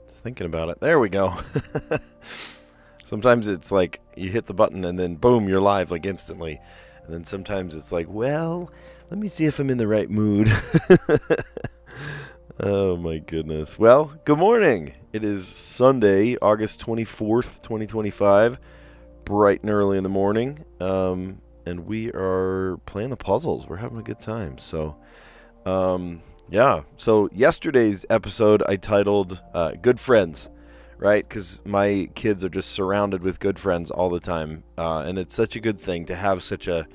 Just thinking about it. There we go. Sometimes it's like you hit the button and then boom, you're live like instantly. And then sometimes it's like, well, let me see if I'm in the right mood. Oh my goodness. Well, good morning. It is Sunday, August 24th, 2025. Bright and early in the morning. And we are playing the puzzles. We're having a good time. So, yeah. So yesterday's episode I titled Good Friends, right? Because my kids are just surrounded with good friends all the time. And it's such a good thing to have such a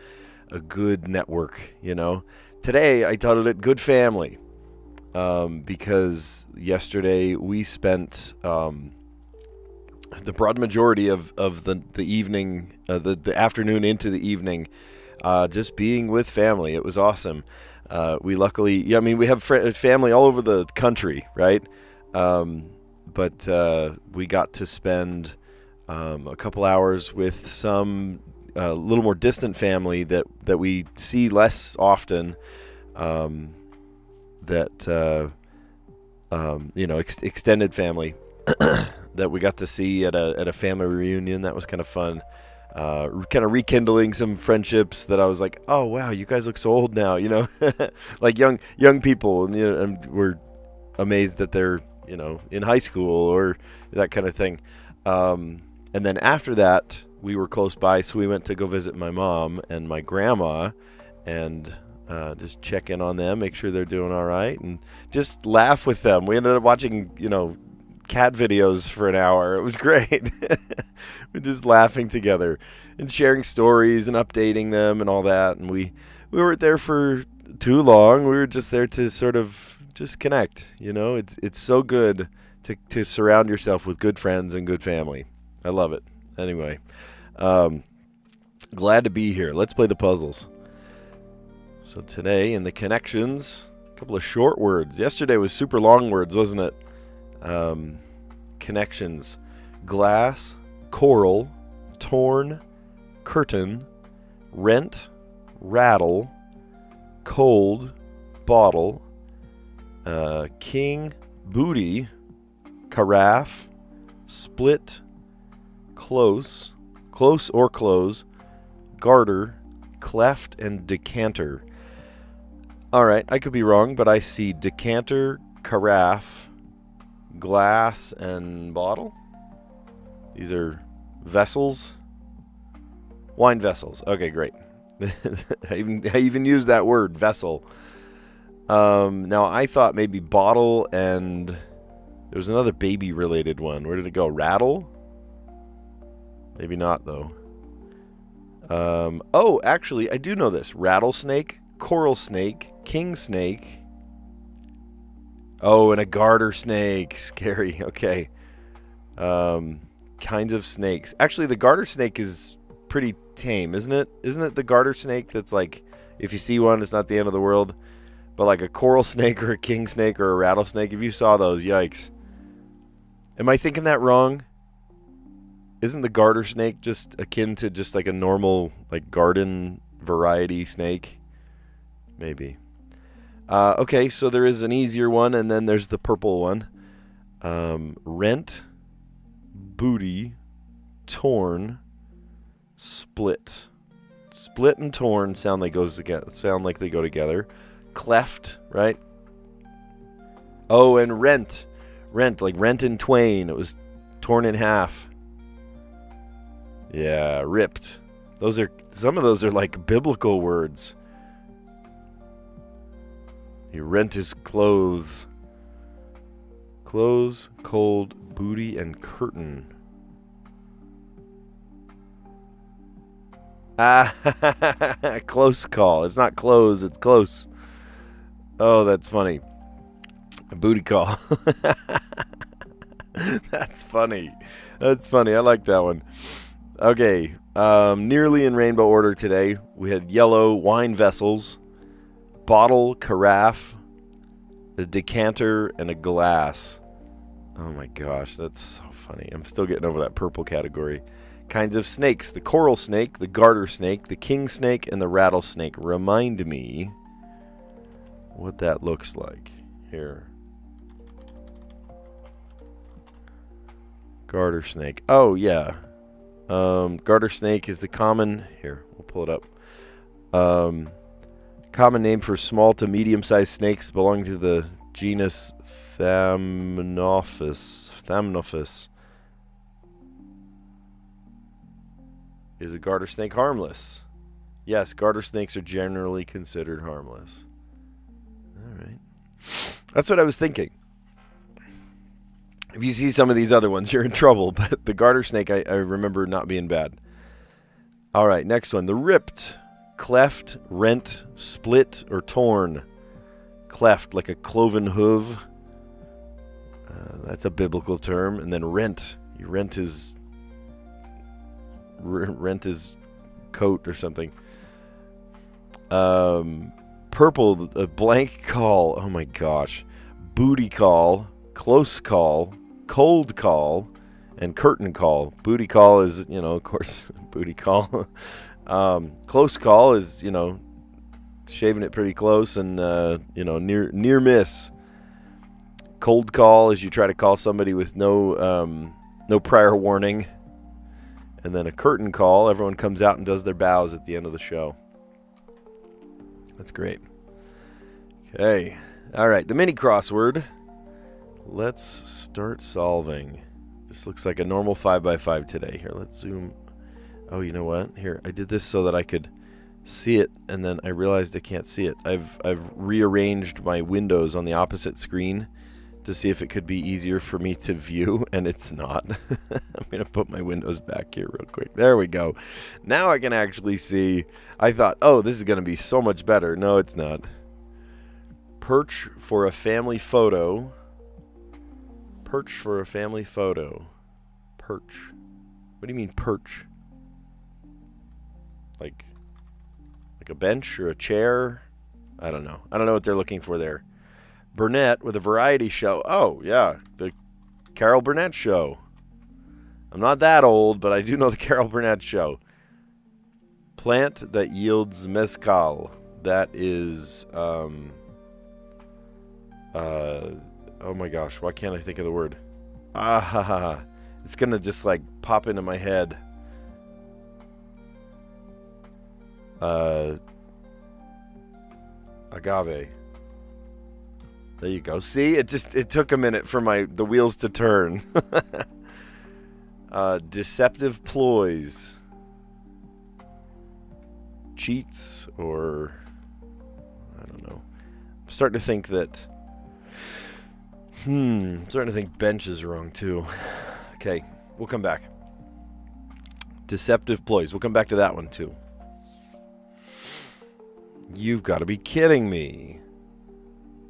good network, you know. Today I titled it Good Family. Because yesterday we spent the broad majority of the evening, the afternoon into the evening, just being with family. It was awesome. We luckily, we have family all over the country, right? But we got to spend a couple hours with some little more distant family that we see less often. Extended family that we got to see at a family reunion. That was kind of fun. Kind of rekindling some friendships that I was like, oh wow, you guys look so old now, like young people, and we're amazed that they're in high school or that kind of thing. And then after that, we were close by, so we went to go visit my mom and my grandma, and just check in on them, make sure they're doing all right, and just laugh with them. We ended up watching, cat videos for an hour. It was great. We're just laughing together and sharing stories and updating them and all that. And we weren't there for too long. We were just there to sort of just connect. It's so good to surround yourself with good friends and good family. I love it. Anyway, glad to be here. Let's play the puzzles. So today in the connections, a couple of short words. Yesterday was super long words, wasn't it? Connections: glass, coral, torn, curtain, rent, rattle, cold, bottle, king, booty, carafe, split, close or close, garter, cleft, and decanter. All right, I could be wrong, but I see decanter, carafe, glass, and bottle. These are vessels. Wine vessels. Okay, great. I even used that word, vessel. Now, I thought maybe bottle, and there was another baby-related one. Where did it go? Rattle? Maybe not, though. Actually, I do know this. Rattlesnake, coral snake, king snake. Oh, and a garter snake. Scary. Okay. Kinds of snakes. Actually, the garter snake is pretty tame, isn't it? Isn't it the garter snake that's like, if you see one, it's not the end of the world? But like a coral snake or a king snake or a rattlesnake, if you saw those, yikes. Am I thinking that wrong? Isn't the garter snake just akin to just like a normal like garden variety snake? Maybe. Okay, so there is an easier one, and then there's the purple one. Rent, booty, torn, split. Split and torn sound like they go together. Cleft, right? Oh, and rent, like rent in twain. It was torn in half. Yeah, ripped. Some of those are like biblical words. He rent his clothes. Clothes, cold, booty, and curtain. Ah, close call. It's not close, it's close. Oh, that's funny. A booty call. That's funny. I like that one. Okay, nearly in rainbow order today. We had yellow wine vessels, bottle, carafe, a decanter, and a glass. Oh my gosh, that's so funny. I'm still getting over that purple category. Kinds of snakes: the coral snake, the garter snake, the king snake, and the rattlesnake. Remind me what that looks like here. Garter snake. Oh, yeah. Garter snake is the common... Here, we'll pull it up. Common name for small to medium-sized snakes belonging to the genus Thamnophis. Is a garter snake harmless? Yes, garter snakes are generally considered harmless. All right. That's what I was thinking. If you see some of these other ones, you're in trouble. But the garter snake, I remember not being bad. All right, next one. The ripped, cleft, rent, split, or torn. Cleft, like a cloven hoof. That's a biblical term. And then rent. You rent his coat or something. Purple, a blank call. Oh my gosh. Booty call, close call, cold call, and curtain call. Booty call is, of course, booty call. Close call is, shaving it pretty close and, near miss. Cold call is you try to call somebody with no prior warning. And then a curtain call, everyone comes out and does their bows at the end of the show. That's great. Okay. All right, the mini crossword. Let's start solving. This looks like a normal 5x5 today. Here, let's zoom. Oh, you know what? Here, I did this so that I could see it, and then I realized I can't see it. I've rearranged my windows on the opposite screen to see if it could be easier for me to view, and it's not. I'm going to put my windows back here real quick. There we go. Now I can actually see. I thought, oh, this is going to be so much better. No, it's not. Perch for a family photo. Perch for a family photo. Perch. What do you mean perch? Like a bench or a chair? I don't know. I don't know what they're looking for there. Burnett with a variety show. Oh, yeah. The Carol Burnett show. I'm not that old, but I do know the Carol Burnett show. Plant that yields mezcal. That is, oh my gosh, why can't I think of the word? It's going to just like pop into my head. Agave. There you go. See, it took a minute for the wheels to turn. Deceptive ploys. Cheats, or I don't know. I'm starting to think that I'm starting to think bench is wrong too. Okay, we'll come back. Deceptive ploys. We'll come back to that one too. You've got to be kidding me.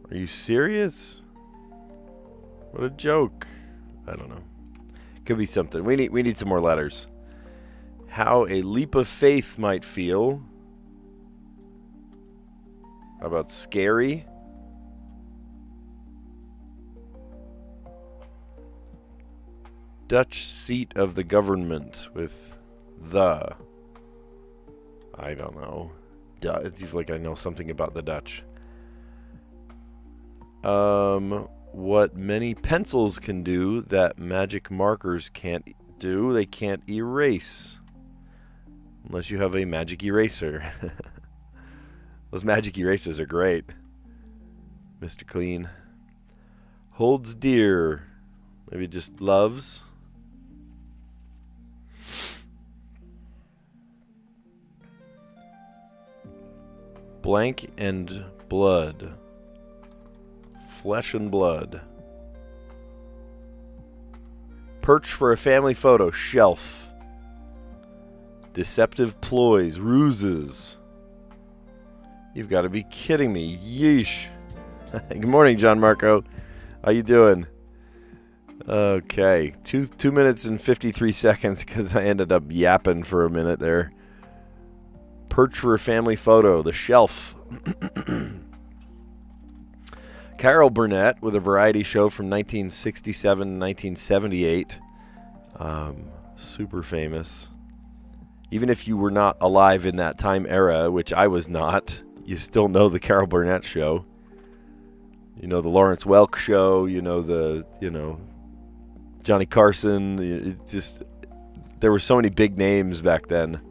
Are you serious? What a joke. I don't know. Could be something. We need some more letters. How a leap of faith might feel. How about scary? Dutch seat of the government with the. I don't know. It seems like I know something about the Dutch. What many pencils can do that magic markers can't do, they can't erase. Unless you have a magic eraser. Those magic erasers are great. Mr. Clean. Holds dear. Maybe just loves. Blank and blood. Flesh and blood. Perch for a family photo. Shelf. Deceptive ploys. Ruses. You've got to be kidding me. Yeesh. Good morning, John Marco. How you doing? Okay. 2 minutes and 53 seconds because I ended up yapping for a minute there. Perch for a family photo. The shelf. Carol Burnett with a variety show from 1967 to 1978. Super famous. Even if you were not alive in that time era, which I was not, you still know the Carol Burnett show. You know the Lawrence Welk show. You know Johnny Carson. It's just, there were so many big names back then.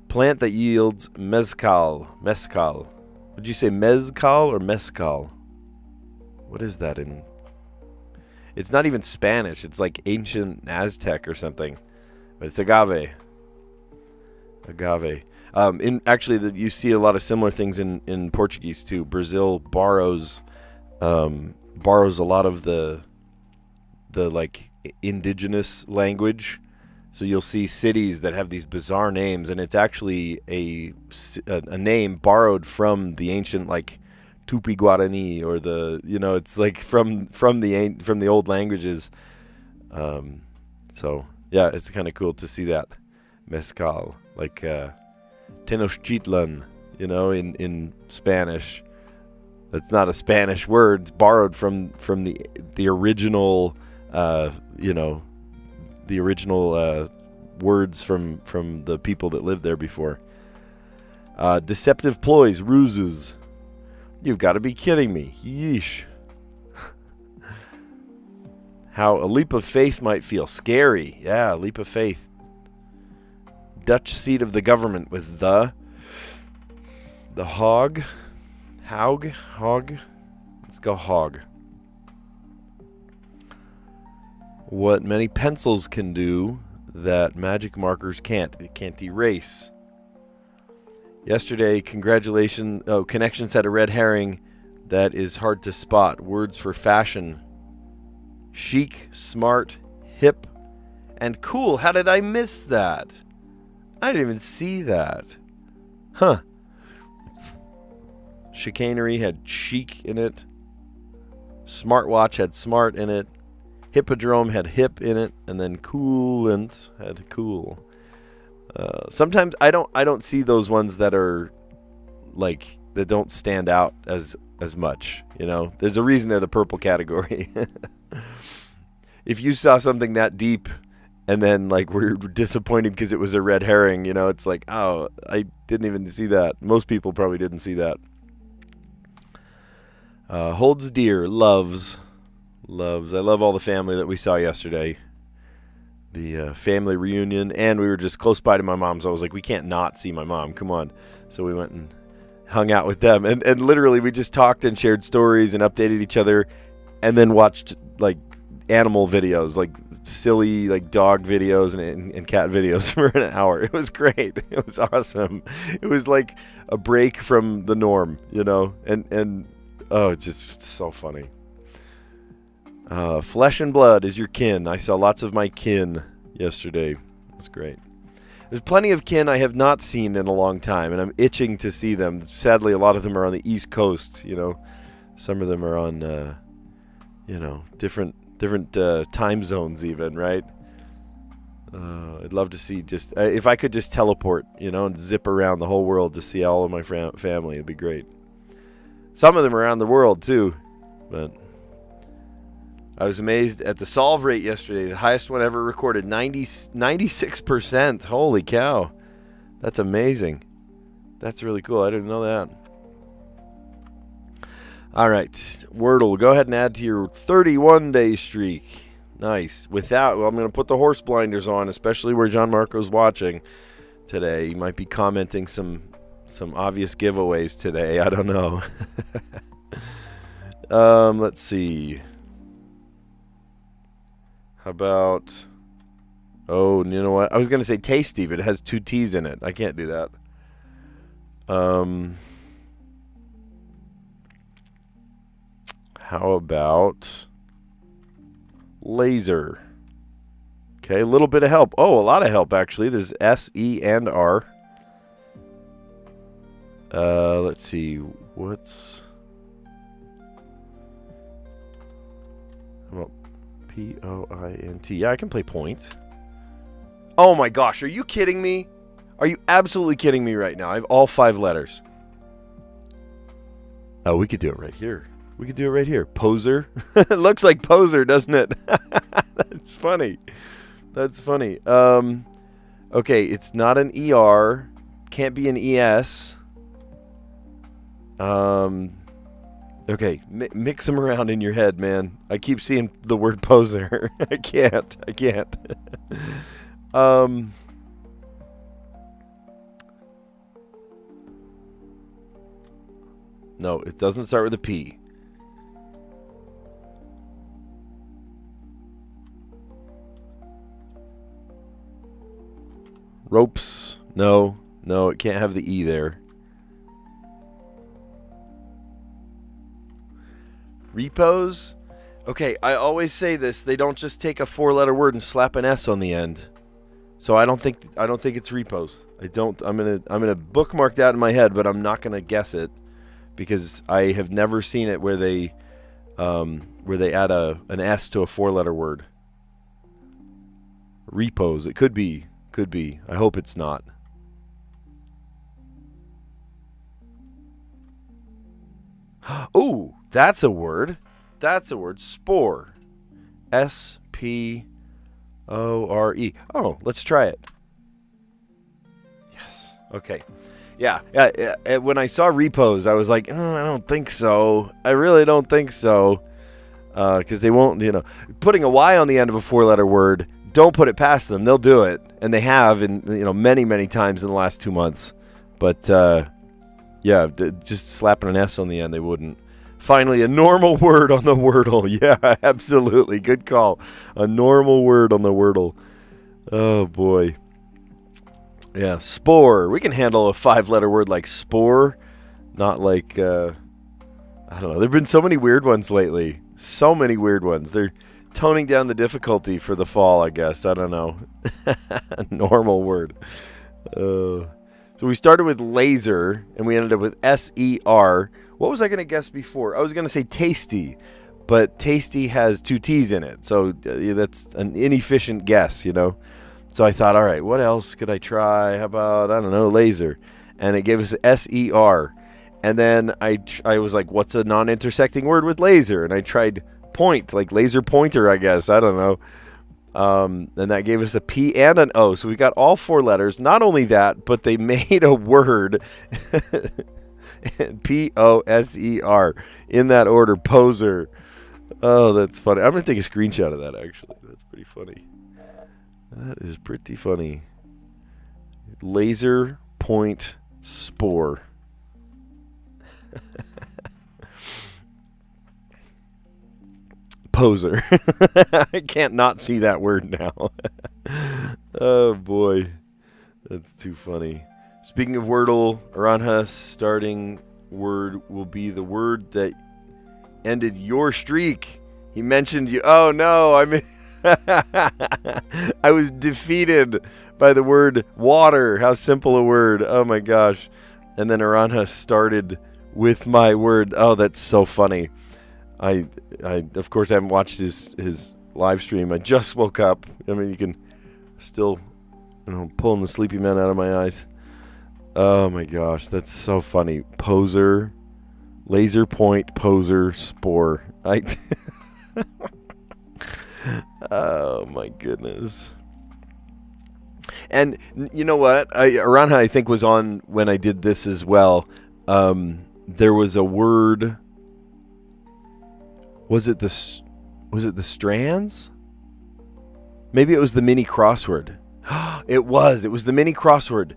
Plant that yields mezcal. Mezcal. Would you say mezcal or mezcal? What is that in? It's not even Spanish. It's like ancient Aztec or something. But it's agave. Agave. You see a lot of similar things in Portuguese too. Brazil borrows a lot of the like indigenous language. So you'll see cities that have these bizarre names, and it's actually a name borrowed from the ancient, like, Tupi Guarani, or it's like from the old languages. So yeah, it's kind of cool to see that. Mezcal, like Tenochtitlan, in Spanish. That's not a Spanish word. It's borrowed from the original, the original words from the people that lived there before. Deceptive ploys, ruses. You've got to be kidding me. Yeesh. How a leap of faith might feel. Scary. Yeah, a leap of faith. Dutch seat of the government with the hog. Hog. Let's go hog. What many pencils can do that magic markers can't. It can't erase. Yesterday, Connections had a red herring that is hard to spot. Words for fashion. Chic, smart, hip, and cool. How did I miss that? I didn't even see that. Huh. Chicanery had chic in it. Smartwatch had smart in it. Hippodrome had hip in it. And then coolant had cool. Sometimes I don't see those ones that are like that don't stand out as much. There's a reason they're the purple category. If you saw something that deep and then like we're disappointed because it was a red herring, it's like, oh, I didn't even see that. Most people probably didn't see that. Holds dear, loves. I love all the family that we saw yesterday. The family reunion, and we were just close by to my mom's. I was like, we can't not see my mom. Come on. So we went and hung out with them, and literally we just talked and shared stories and updated each other, and then watched like animal videos, like silly like dog videos and cat videos for an hour. It was great. It was awesome. It was like a break from the norm, and oh, it's just so funny. Flesh and blood is your kin. I saw lots of my kin yesterday. It was great. There's plenty of kin I have not seen in a long time, and I'm itching to see them. Sadly, a lot of them are on the East Coast. Some of them are on, different time zones even, right? I'd love to see just if I could just teleport, and zip around the whole world to see all of my family. It'd be great. Some of them around the world too, but. I was amazed at the solve rate yesterday. The highest one ever recorded, 96%. Holy cow. That's amazing. That's really cool. I didn't know that. All right. Wordle, go ahead and add to your 31-day streak. Nice. I'm going to put the horse blinders on, especially where John Marco's watching today. He might be commenting some obvious giveaways today. I don't know. Let's see. How about, you know what? I was going to say tasty, but it has 2 T's in it. I can't do that. How about laser? Okay, a little bit of help. Oh, a lot of help, actually. There's S, E, and R. Let's see. What's... How about Point? Yeah, I can play point. Oh my gosh, are you kidding me? Are you absolutely kidding me right now? I have all 5 letters. Oh, we could do it right here. Poser. It looks like poser, doesn't it? That's funny. Okay, it's not an ER. Can't be an ES. Okay, mix them around in your head, man. I keep seeing the word poser. I can't. No, it doesn't start with a P. Ropes. No, it can't have the E there. Repos? Okay, I always say this. They don't just take a 4-letter word and slap an S on the end. So I don't think it's repos. I'm gonna bookmark that in my head, but I'm not gonna guess it because I have never seen it where they add an S to a 4-letter word. Repos. It could be. I hope it's not. Oh, that's a word. Spore. S-P-O-R-E. Oh, let's try it. Yes. Okay. Yeah. When I saw repos, I was like, oh, I don't think so. I really don't think so. Because they won't, putting a Y on the end of a 4-letter word, don't put it past them. They'll do it. And they have many, many times in the last 2 months. But, yeah, just slapping an S on the end, they wouldn't. Finally, a normal word on the Wordle. Yeah, absolutely. Good call. A normal word on the Wordle. Oh, boy. Yeah, spore. We can handle a 5-letter word like spore. Not like, I don't know. There have been so many weird ones lately. So many weird ones. They're toning down the difficulty for the fall, I guess. I don't know. Normal word. So we started with laser, and we ended up with S-E-R. What was I going to guess before? I was going to say tasty, but tasty has 2 T's in it. So that's an inefficient guess, So I thought, all right, what else could I try? How about, I don't know, laser. And it gave us S-E-R. And then I was like, what's a non-intersecting word with laser? And I tried point, like laser pointer, I guess. I don't know. And that gave us a P and an O. So we got all 4 letters. Not only that, but they made a word, P-O-S-E-R, in that order, poser. Oh, that's funny. I'm going to take a screenshot of that, actually. That's pretty funny. That is pretty funny. Laser point spore. Poser. I can't not see that word now. Oh boy, that's too funny. Speaking of Wordle, Aranha starting word will be the word that ended your streak. He mentioned you. Oh no, I was defeated by the word water. How simple a word. Oh my gosh. And then Aranha started with my word. Oh, that's so funny. I of course haven't watched his live stream. I just woke up. I mean, you can still, pulling the sleepy man out of my eyes. Oh my gosh, that's so funny. Poser, laser point, poser, spore. Oh my goodness. And you know what? Aranha, I think, was on when I did this as well. There was a word. Was it the Strands? Maybe it was the mini crossword. It was the mini crossword.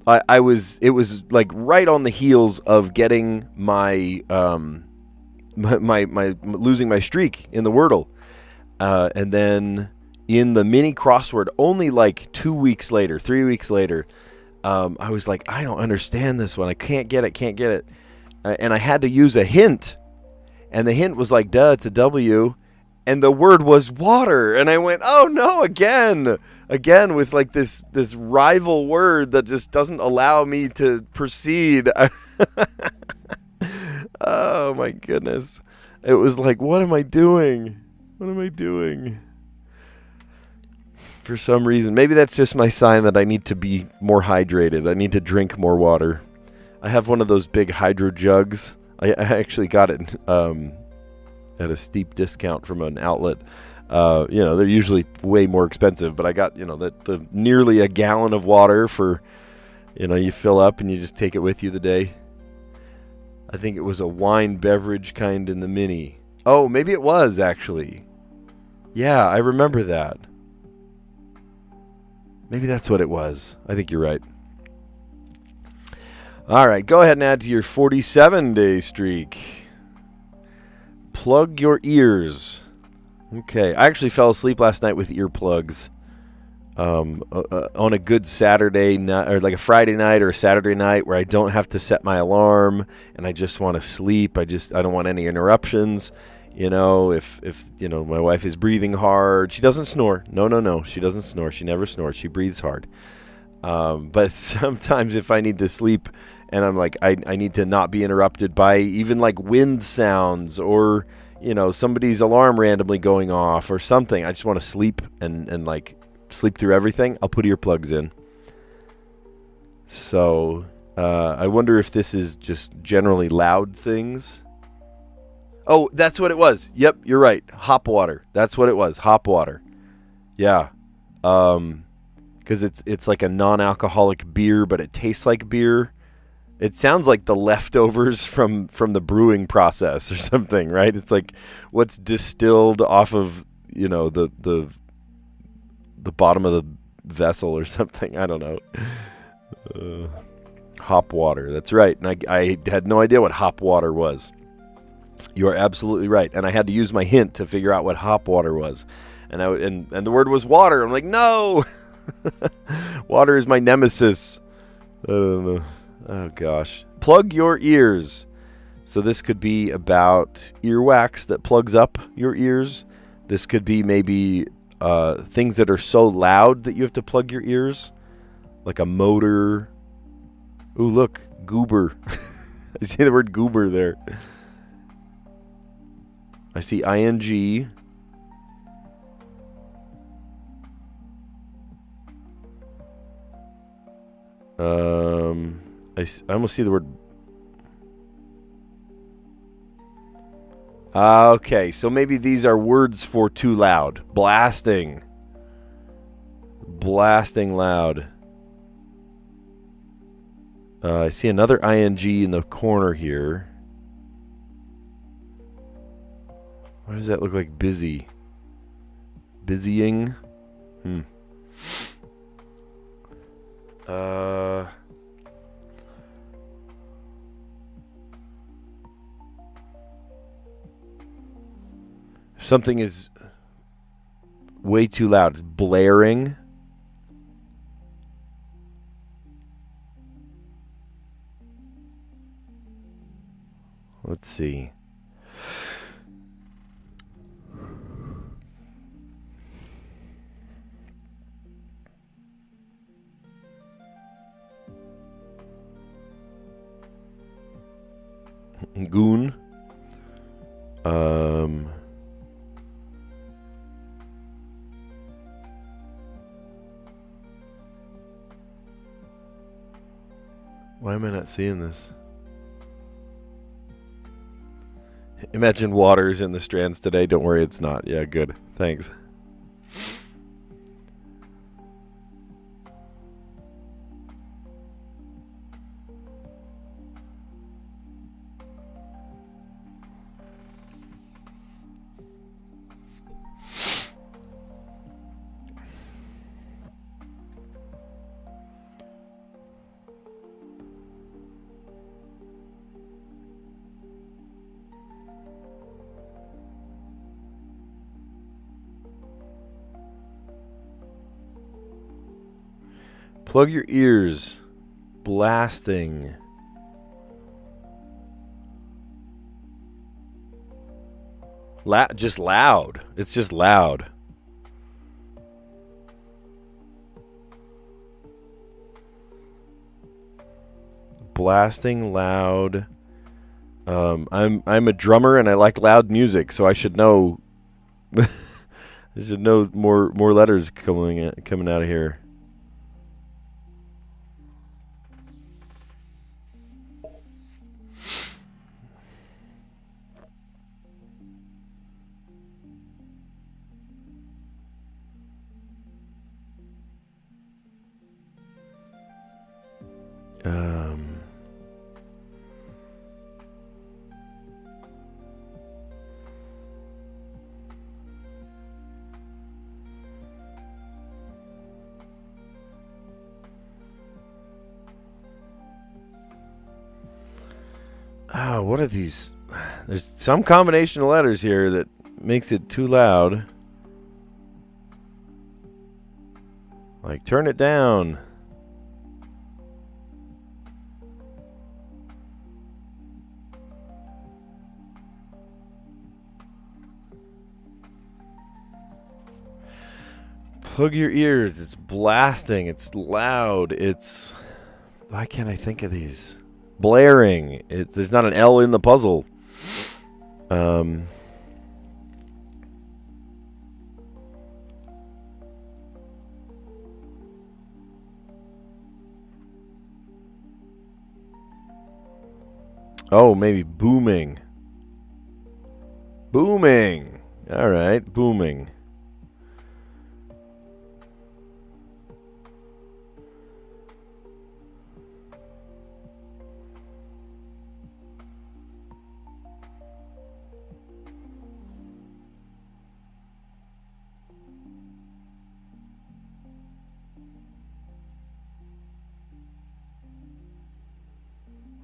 It was like right on the heels of getting my losing my streak in the Wordle. And then in the mini crossword, only like 3 weeks later, I was like, I don't understand this one. I can't get it. And I had to use a hint. And the hint was like, duh, it's a W. And the word was water. And I went, oh no, again with like this rival word that just doesn't allow me to proceed. Oh my goodness. It was like, what am I doing? For some reason. Maybe that's just my sign that I need to be more hydrated. I need to drink more water. I have one of those big hydro jugs. I actually got it at a steep discount from an outlet. They're usually way more expensive, but I got, the nearly a gallon of water for, you fill up and you just take it with you the day. I think it was a wine beverage kind in the mini. Oh, maybe it was actually. Yeah, I remember that. Maybe that's what it was. I think you're right. All right, go ahead and add to your 47-day streak. Plug your ears. Okay, I actually fell asleep last night with earplugs. On a good Saturday night, or like a Friday night or a Saturday night where I don't have to set my alarm and I just want to sleep. I don't want any interruptions. If my wife is breathing hard, she doesn't snore. No, she doesn't snore. She never snores. She breathes hard. But sometimes if I need to sleep and I'm like, I need to not be interrupted by even like wind sounds or, somebody's alarm randomly going off or something. I just want to sleep and like sleep through everything. I'll put earplugs in. So I wonder if this is just generally loud things. Oh, that's what it was. Yep, you're right. Hop water. That's what it was. Hop water. Yeah. Because it's like a non-alcoholic beer, but it tastes like beer. It sounds like the leftovers from the brewing process or something, right? It's like what's distilled off of, the bottom of the vessel or something. I don't know. Hop water. That's right. And I had no idea what hop water was. You are absolutely right. And I had to use my hint to figure out what hop water was. And the word was water. I'm like, no. Water is my nemesis. Oh gosh. Plug your ears. So this could be about earwax that plugs up your ears. This could be maybe things that are so loud that you have to plug your ears, like a motor. Ooh, look, goober. I see the word goober there. I see ing. I almost see the word. Okay, so maybe these are words for too loud. Blasting loud. I see another ing in the corner here. Why does that look like busy? Busying? Something is way too loud. It's blaring. Let's see. Goon. Why am I not seeing this? Imagine water's in the Strands today. Don't worry, it's not. Yeah, good. Thanks. Plug your ears. Blasting. Just loud. It's just loud. Blasting loud. I'm a drummer and I like loud music, so I should know. I should know more letters coming out of here. What are these? There's some combination of letters here that makes it too loud. Like, turn it down. Plug your ears. It's blasting. It's loud. It's... Why can't I think of these? Blaring. There's not an L in the puzzle. Oh, maybe booming. Booming. All right, booming.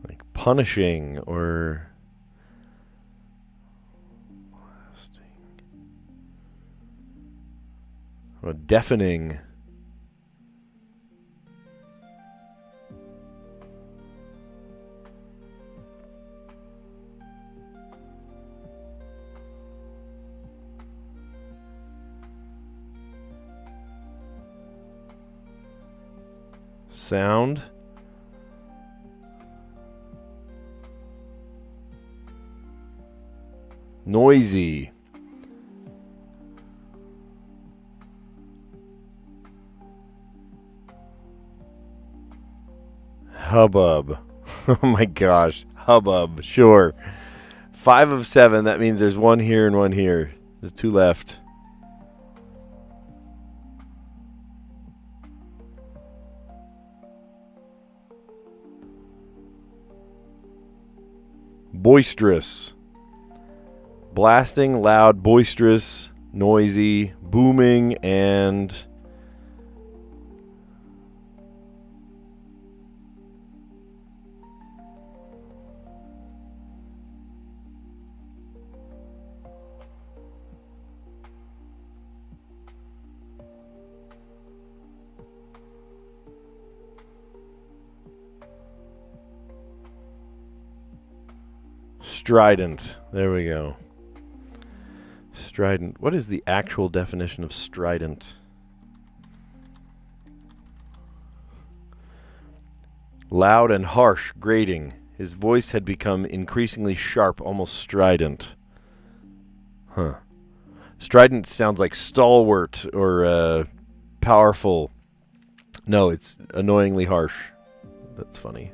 Like punishing or deafening. Sound. Noisy. Hubbub. Oh my gosh. Hubbub. Sure. 5 of 7. That means there's one here and one here. There's 2 left. Boisterous. Blasting, loud, boisterous, noisy, booming, and... Strident. There we go. Strident. What is the actual definition of strident? Loud and harsh, grating. His voice had become increasingly sharp, almost strident. Huh. Strident sounds like stalwart or powerful. No, it's annoyingly harsh. That's funny.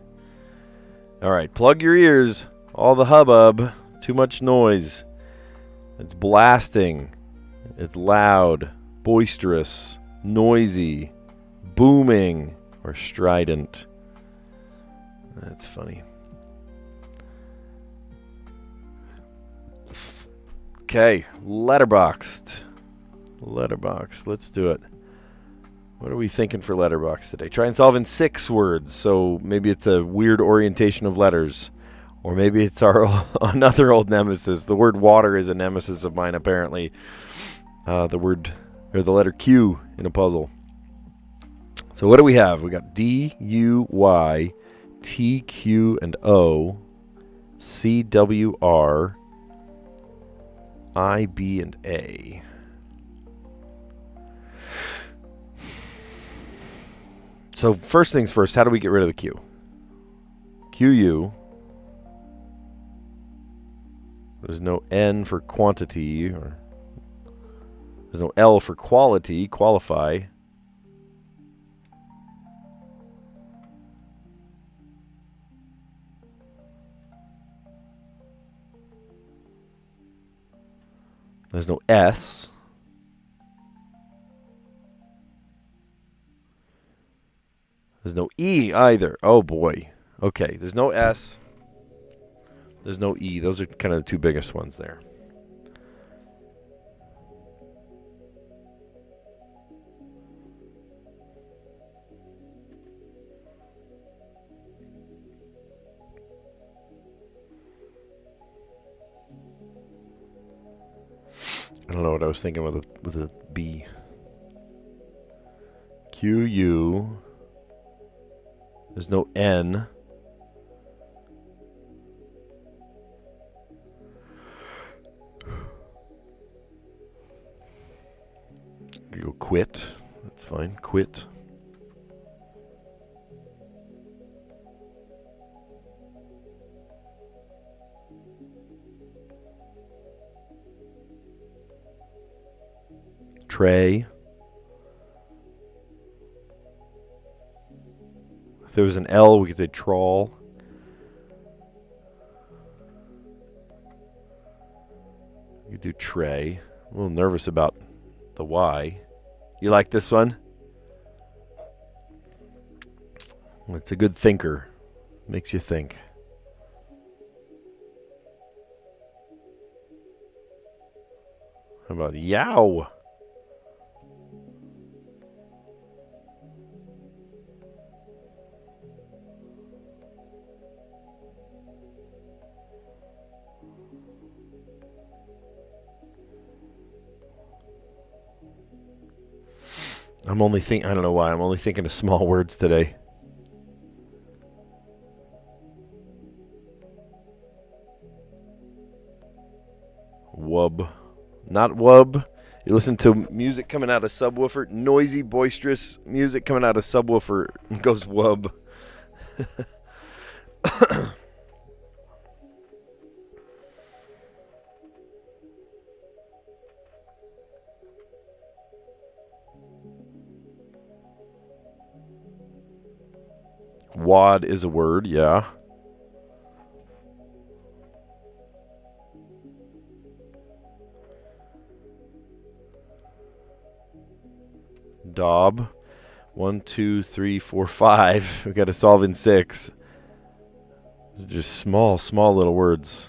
All right, plug your ears. All the hubbub. Too much noise. It's blasting. It's loud, boisterous, noisy, booming, or strident. That's funny. Okay, letterboxed. Letterbox. Let's do it. What are we thinking for letterbox today? Try and solve in 6 words. So maybe it's a weird orientation of letters. Or maybe it's our another old nemesis. The word water is a nemesis of mine, apparently. The letter Q in a puzzle. So what do we have? We got D, U, Y, T, Q, and O, C, W, R, I, B, and A. So first things first, how do we get rid of the Q? Q, U. There's no N for quantity, or there's no L for quality, qualify. There's no S. There's no E either. Oh boy. Okay, there's no S. There's no E. Those are kind of the 2 biggest ones there. I don't know what I was thinking with a B. Q-U. There's no N. You go quit. That's fine. Quit. Tray. If there was an L, we could say trawl. We could do tray. I'm a little nervous about the Y. You like this one? It's a good thinker. Makes you think. How about yow? I don't know why, I'm only thinking of small words today. Wub. Not wub. You listen to music coming out of subwoofer, noisy, boisterous music coming out of subwoofer, and goes wub. Wad is a word, yeah. Daub. 1, 2, 3, 4, 5. We got to solve in 6. These are just small little words.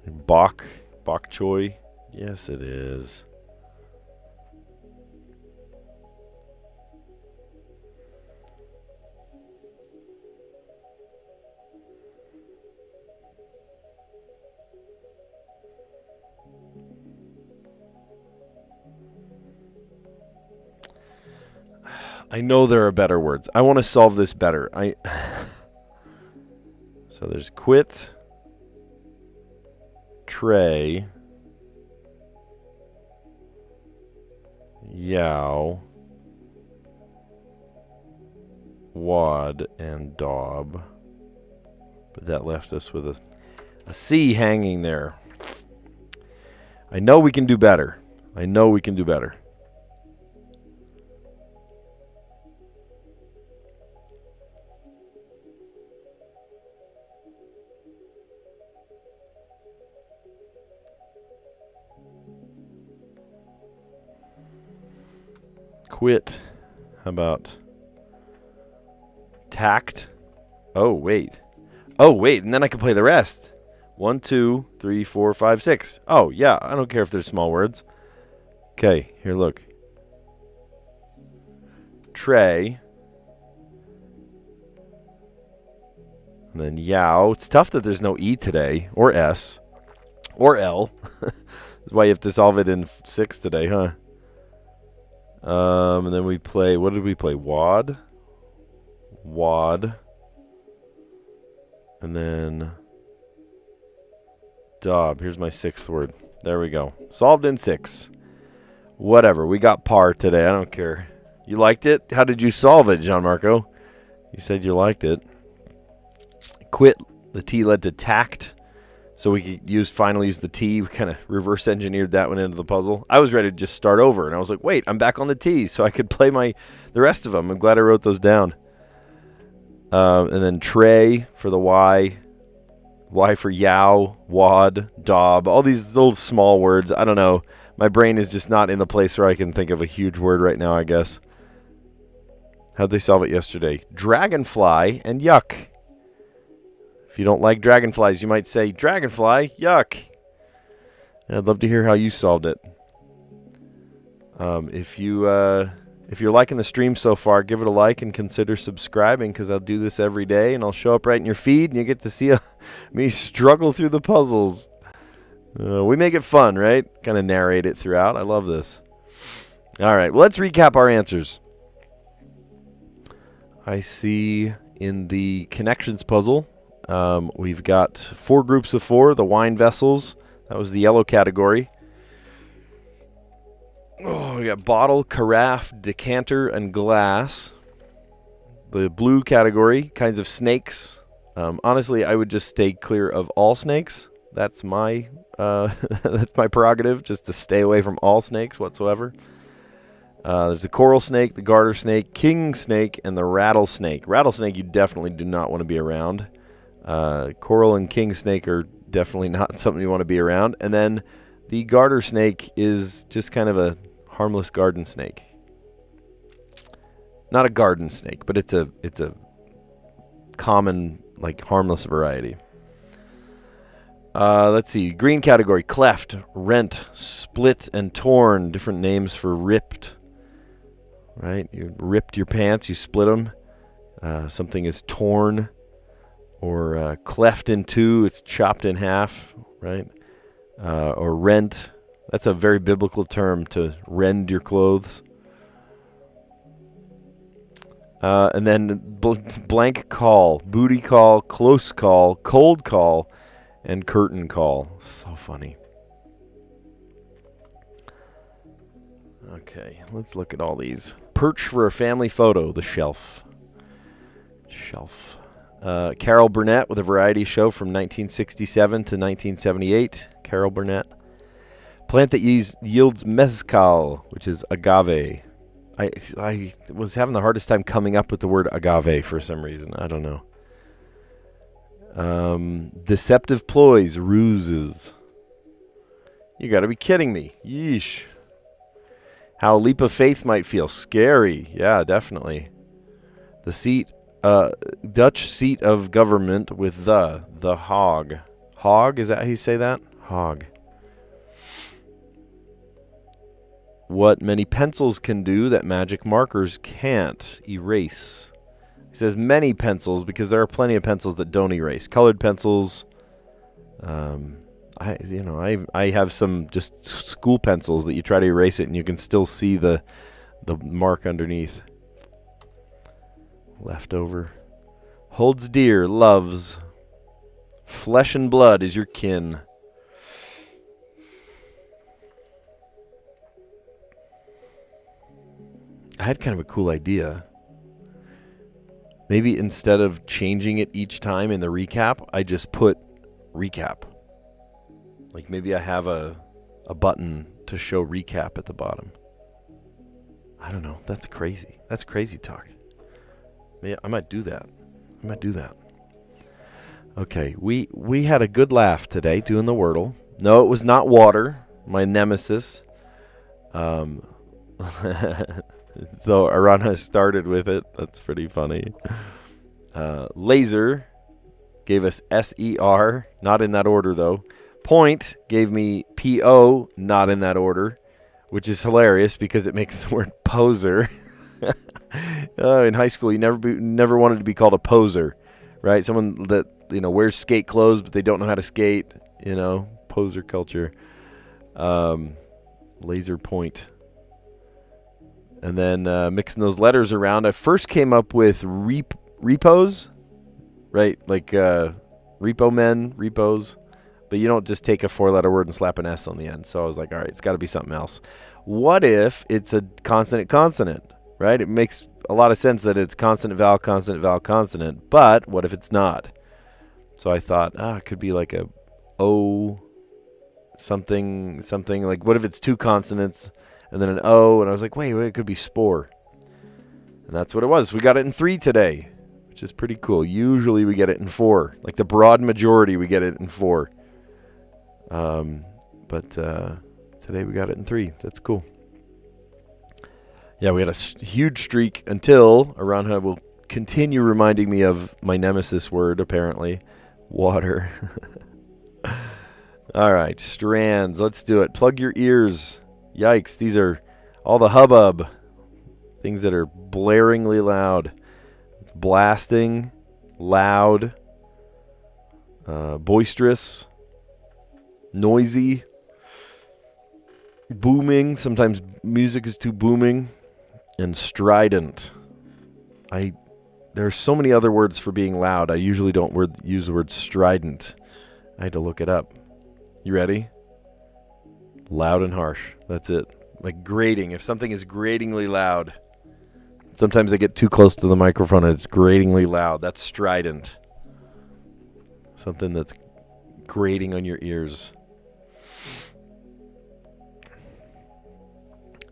Bok choy. Yes, it is. I know there are better words. I want to solve this better. So there's quit, tray, yow, wad, and daub. But that left us with a C hanging there. I know we can do better. I know we can do better. Quit. How about tact? Oh, wait. And then I can play the rest. 1, 2, 3, 4, 5, 6. Oh, yeah. I don't care if they're small words. Okay, here, look. Tray. And then yow. It's tough that there's no E today, or S, or L. That's why you have to solve it in 6 today, huh? And then we play, what did we play? Wad. And then daub. Here's my 6th word. There we go. Solved in 6. Whatever. We got par today. I don't care. You liked it? How did you solve it, Gianmarco? You said you liked it. Quit. The T led to tact. So we could finally use the T. We kind of reverse engineered that one into the puzzle. I was ready to just start over, and I was like, wait, I'm back on the T, so I could play the rest of them. I'm glad I wrote those down. And then tray for the Y. Y for yow, wad, daub. All these little small words. I don't know. My brain is just not in the place where I can think of a huge word right now, I guess. How'd they solve it yesterday? Dragonfly and yuck. If you don't like dragonflies, you might say, dragonfly, yuck. I'd love to hear how you solved it. If you If you're liking the stream so far, give it a like and consider subscribing, because I'll do this every day, and I'll show up right in your feed, and you get to see me struggle through the puzzles. We make it fun, right? Kind of narrate it throughout. I love this. All right, well, let's recap our answers. I see in the connections puzzle, we've got 4 groups of 4, the wine vessels. That was the yellow category. Oh, we got bottle, carafe, decanter, and glass. The blue category, kinds of snakes. Honestly, I would just stay clear of all snakes. That's my that's my prerogative, just to stay away from all snakes whatsoever. There's the coral snake, the garter snake, king snake, and the rattlesnake. Rattlesnake you definitely do not want to be around. Coral and king snake are definitely not something you want to be around. And then the garter snake is just kind of a harmless garden snake. Not a garden snake, but it's a common, like, harmless variety. Let's see. Green category: cleft, rent, split, and torn. Different names for ripped. Right? You ripped your pants, you split them. Something is torn or cleft in two. It's chopped in half, right? Or rent. That's a very biblical term, to rend your clothes. And then blank call, booty call, close call, cold call, and curtain call. So funny. Okay, let's look at all these. Perch for a family photo, the shelf. Carol Burnett with a variety show from 1967 to 1978. Carol Burnett. Plant that yields mezcal, which is agave. I was having the hardest time coming up with the word agave for some reason. I don't know. Deceptive ploys, ruses. You got to be kidding me. Yeesh. How a leap of faith might feel. Scary. Yeah, definitely. The seat, Dutch seat of government with the hog. Hog, is that how you say that? Hog. What many pencils can do that magic markers can't. Erase. He says many pencils because there are plenty of pencils that don't erase. Colored pencils. I have some just school pencils that you try to erase it and you can still see the mark underneath. Leftover. Holds dear, loves. Flesh and blood is your kin. I had kind of a cool idea. Maybe instead of changing it each time in the recap, I just put recap. Like maybe I have a button to show recap at the bottom. I don't know. That's crazy. That's crazy talk. Yeah, I might do that. Okay, we had a good laugh today doing the Wordle. No, it was not water, my nemesis. Though Arana started with it. That's pretty funny. Laser gave us S-E-R. Not in that order, though. Point gave me P-O. Not in that order. Which is hilarious because it makes the word poser. In high school, you never wanted to be called a poser. Right? Someone that, wears skate clothes, but they don't know how to skate. Poser culture. Laser point. And then mixing those letters around, I first came up with repos, right? Like repo men, repos. But you don't just take a 4-letter word and slap an S on the end. So I was like, all right, it's got to be something else. What if it's a consonant, right? It makes a lot of sense that it's consonant, vowel, consonant. But what if it's not? So I thought, it could be like a O something. Like, what if it's 2 consonants? And then an O, and I was like, wait, it could be spore. And that's what it was. We got it in 3 today, which is pretty cool. Usually we get it in 4. Like the broad majority, we get it in 4. But today we got it in 3. That's cool. Yeah, we had a huge streak until Aranha will continue reminding me of my nemesis word, apparently. Water. All right, Strands. Let's do it. Plug your ears. Yikes, these are all the hubbub. Things that are blaringly loud. It's blasting, loud, boisterous, noisy, booming. Sometimes music is too booming. And strident. There are so many other words for being loud. I usually don't use the word strident. I had to look it up. You ready? Loud and harsh. That's it. Like grating. If something is gratingly loud. Sometimes I get too close to the microphone and it's gratingly loud. That's strident. Something that's grating on your ears.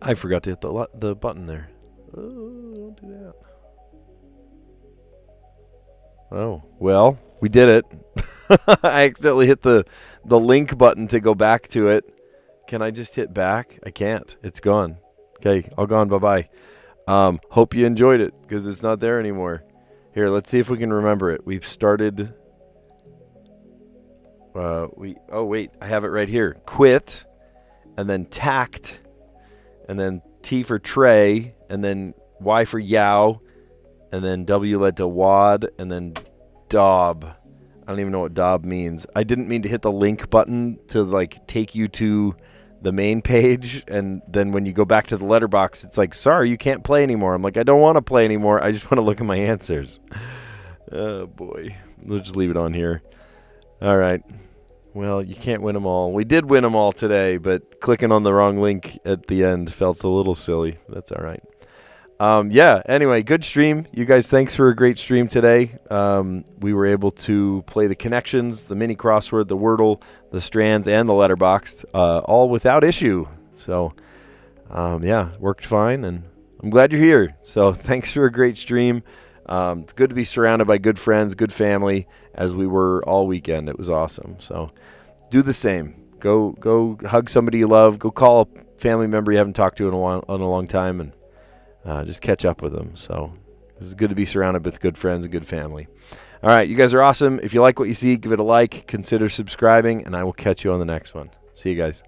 I forgot to hit the button there. Oh, don't do that. Oh, well, we did it. I accidentally hit the link button to go back to it. Can I just hit back? I can't. It's gone. Okay, all gone. Bye-bye. Hope you enjoyed it because it's not there anymore. Here, let's see if we can remember it. We've started... oh, wait. I have it right here. Quit, and then tact, and then T for tray, and then Y for yow, and then W led to wad, and then dob. I don't even know what dob means. I didn't mean to hit the link button to like take you to the main page, and then when you go back to the letterbox, it's like, sorry, you can't play anymore. I'm like, I don't want to play anymore. I just want to look at my answers. Oh, boy. We'll just leave it on here. All right. Well, you can't win them all. We did win them all today, but clicking on the wrong link at the end felt a little silly. That's all right. Yeah, anyway, good stream. You guys, thanks for a great stream today. We were able to play the connections, the mini crossword, the Wordle, the Strands, and the letterboxed, all without issue. So, yeah, worked fine, and I'm glad you're here. So thanks for a great stream. It's good to be surrounded by good friends, good family, as we were all weekend. It was awesome. So do the same. Go hug somebody you love. Go call a family member you haven't talked to in a long time, and just catch up with them. So it's good to be surrounded with good friends and good family. All right, you guys are awesome. If you like what you see, give it a like. Consider subscribing, and I will catch you on the next one. See you guys.